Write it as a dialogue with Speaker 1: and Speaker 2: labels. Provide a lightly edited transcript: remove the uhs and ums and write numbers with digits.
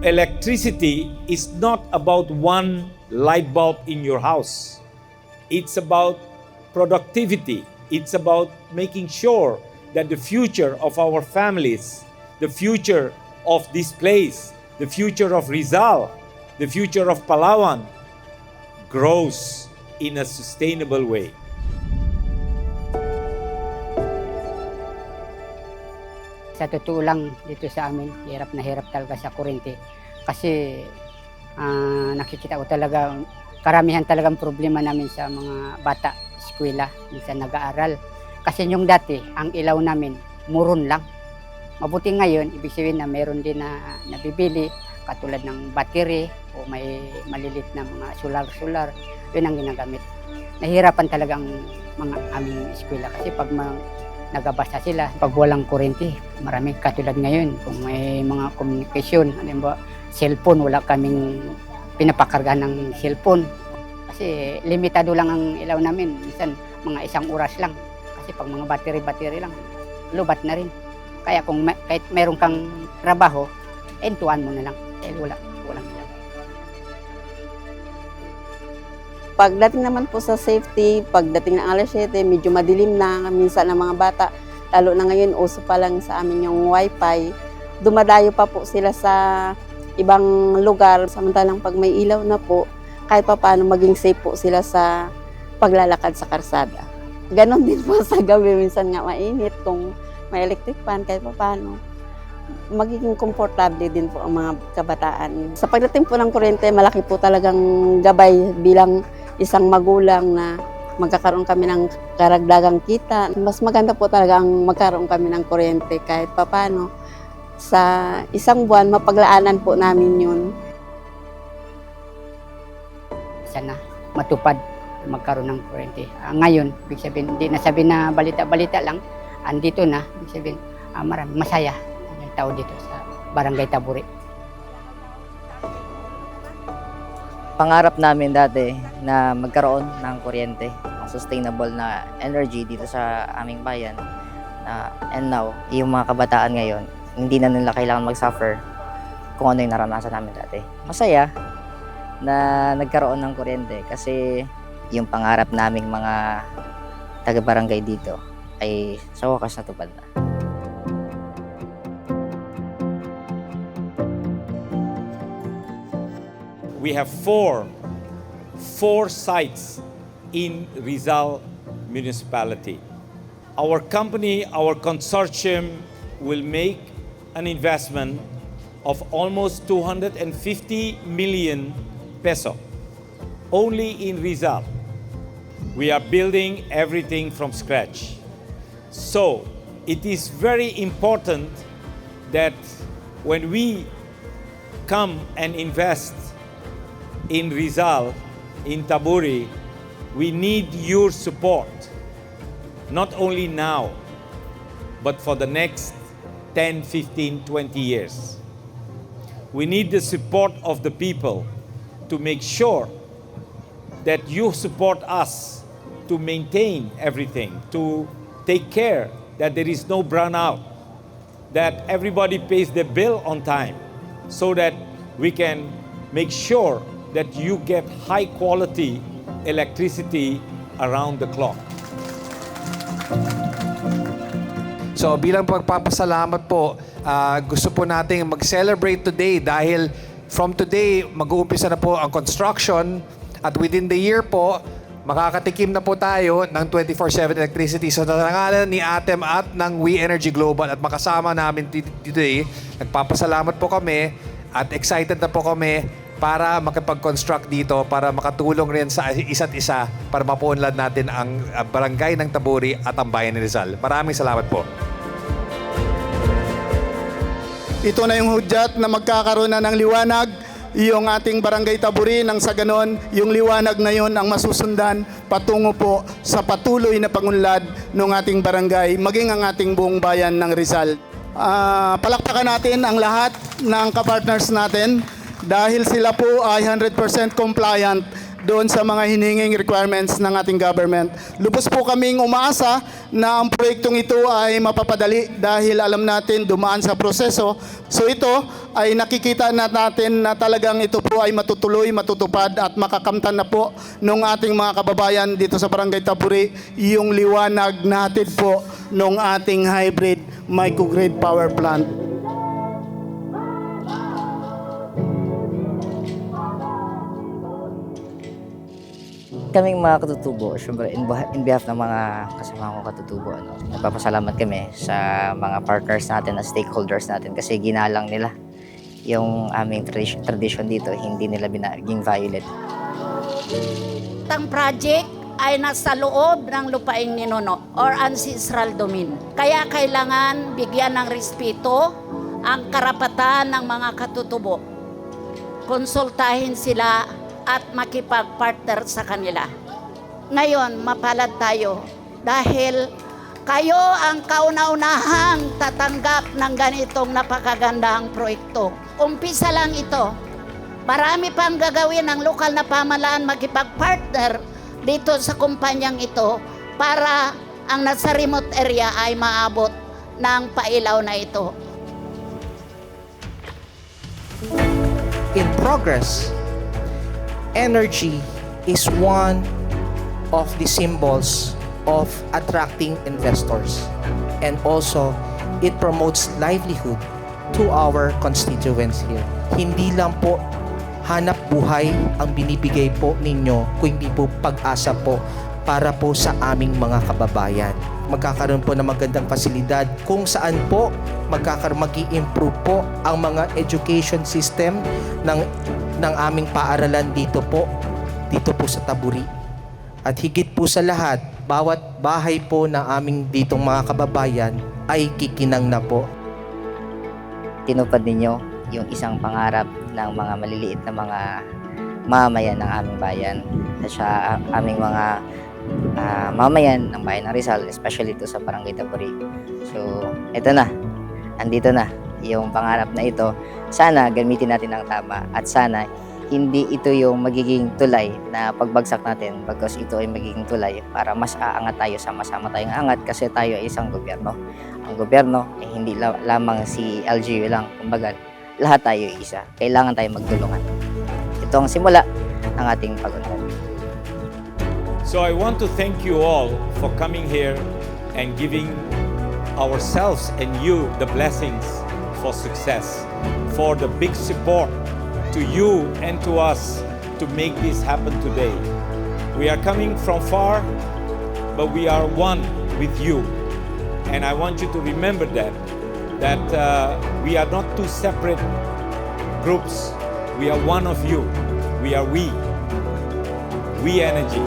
Speaker 1: electricity is not about one light bulb in your house. It's about productivity. It's about making sure that the future of our families, the future of this place, the future of Rizal, the future of Palawan grows in a sustainable way.
Speaker 2: Sa totoo lang dito sa amin, hirap na hirap talaga sa kuryente. Kasi nakikita ko talaga, karamihan talagang problema namin sa mga bata, eskwela, minsan nag-aaral. Kasi yung dati, ang ilaw namin, muron lang. Mabuti ngayon, ibig sabihin na meron din na nabibili, katulad ng battery o may malilit na mga solar, yun ang ginagamit. Nahihirapan talagang mga aming eskwela kasi pag nagabasa sila, pag walang kuryente, marami katulad ngayon, kung may mga komunikasyon, halimbawa, cellphone, wala kaming pinapakarga ng cellphone. Kasi limitado lang ang ilaw namin, minsan mga 1 oras lang. Kasi pag mga battery lang, lubat na rin. Kaya kung kahit meron kang trabaho, entuan mo na lang. Dahil walang ilaw.
Speaker 3: Pagdating naman po sa safety, pagdating ng alas 7, medyo madilim na minsan ng mga bata. Lalo na ngayon, uso pa lang sa amin yung wifi. Dumadayo pa po sila sa ibang lugar. Samantalang pag may ilaw na po, kahit pa paano maging safe po sila sa paglalakad sa karsada. Ganon din po sa gabi, minsan nga mainit kung may electric fan, kahit pa paano. Magiging komportable din po ang mga kabataan. Sa pagdating po ng kuryente, malaki po talagang gabay bilang isang magulang na magkakaroon kami ng karagdagang kita. Mas maganda po talaga ang magkaroon kami ng kuryente kahit papano. Sa isang buwan, mapaglaanan po namin yun.
Speaker 2: Sana matupad magkaroon ng kuryente. Ngayon, ibig sabihin, hindi na sabihin na balita-balita lang, andito na, ibig sabihin, marami, masaya yung tao dito sa Barangay Taburi.
Speaker 4: Pangarap namin dati na magkaroon ng kuryente, ng sustainable na energy dito sa aming bayan. And now, yung mga kabataan ngayon, hindi na nila kailangan mag-suffer kung ano yung naranasan namin dati. Masaya na nagkaroon ng kuryente kasi yung pangarap naming mga taga-barangay dito ay sa wakas natupad na.
Speaker 1: We have four sites in Rizal Municipality. Our company, our consortium will make an investment of almost 250 million peso only in Rizal. We are building everything from scratch. So it is very important that when we come and invest in Rizal, in Taburi, we need your support, not only now, but for the next 10, 15, 20 years. We need the support of the people to make sure that you support us to maintain everything, to take care that there is no brownout, that everybody pays their bill on time, so that we can make sure that you get high quality electricity around the clock.
Speaker 5: So bilang pagpapasalamat po, gusto po nating mag-celebrate today dahil from today mag-uumpisa na po ang construction at within the year po, makakatikim na po tayo ng 24/7 electricity. So sa ngalan ni ATEM at ng We Energy Global at makasama namin today, nagpapasalamat po kami at excited na po kami para makipag-construct dito, para makatulong rin sa isa't isa para mapunlad natin ang barangay ng Taburi at ang bayan ni Rizal. Maraming salamat po.
Speaker 6: Ito na yung hudyat na magkakaroon na ng liwanag yung ating barangay Taburi nang sa ganon, yung liwanag na yun ang masusundan patungo po sa patuloy na pangunlad ng ating barangay, maging ang ating buong bayan ng Rizal. Palakpakan natin ang lahat ng kapartners natin dahil sila po ay 100% compliant doon sa mga hininging requirements ng ating government. Lubos po kaming umaasa na ang proyektong ito ay mapapadali dahil alam natin dumaan sa proseso. So ito ay nakikita na natin na talagang ito po ay matutuloy, matutupad at makakamtan na po ng ating mga kababayan dito sa Barangay Taburi yung liwanag na hatid po ng ating hybrid microgrid power plant.
Speaker 4: Kaming mga katutubo, syempre in behalf ng mga kasama ko katutubo, nagpapasalamat kami sa mga partners natin, na stakeholders natin kasi ginalang nila yung aming tradition dito, hindi nila binaging violent.
Speaker 7: Ang project ay nasa loob ng lupaing ninuno or ancestral domain. Kaya kailangan bigyan ng respeto ang karapatan ng mga katutubo. Konsultahin sila at makipag-partner sa kanila. Ngayon, mapalad tayo dahil kayo ang kauna-unahang tatanggap ng ganitong napakagandang proyekto. Umpisa lang ito. Marami pang gagawin ng lokal na pamahalaan makipag-partner dito sa kumpanyang ito para ang nasa remote area ay maabot ng pailaw na ito.
Speaker 8: In progress, energy is one of the symbols of attracting investors, and also it promotes livelihood to our constituents here. Hindi lang po hanap buhay ang binibigay po ninyo, kundi po pag-asa po para po sa aming mga kababayan. Magkakaroon po ng magandang pasilidad kung saan po mag-i-improve po ang mga education system ng aming paaralan dito po sa Taburi. At higit po sa lahat, bawat bahay po ng aming ditong mga kababayan ay kikinang na po.
Speaker 4: Tinupad ninyo yung isang pangarap ng mga maliliit na mga mamayan ng aming bayan at sa aming mga mamayan ng bayan ng Rizal, especially ito sa Barangay Taburi. So, ito na. Andito na yung pangarap na ito. Sana gamitin natin ng tama at sana hindi ito yung magiging tulay na pagbagsak natin, because ito ay magiging tulay para mas aangat tayo, sama-sama tayong angat kasi tayo ay isang gobyerno. Ang gobyerno ay hindi lamang si LGU lang, kumbaga lahat tayo isa. Kailangan tayo magtulungan. Ito ang simula ng ating pag-unlad.
Speaker 1: So I want to thank you all for coming here and giving ourselves and you the blessings for success, for the big support to you and to us to make this happen today. We are coming from far, but we are one with you. And I want you to remember that we are not two separate groups. We are one of you. We are we energy.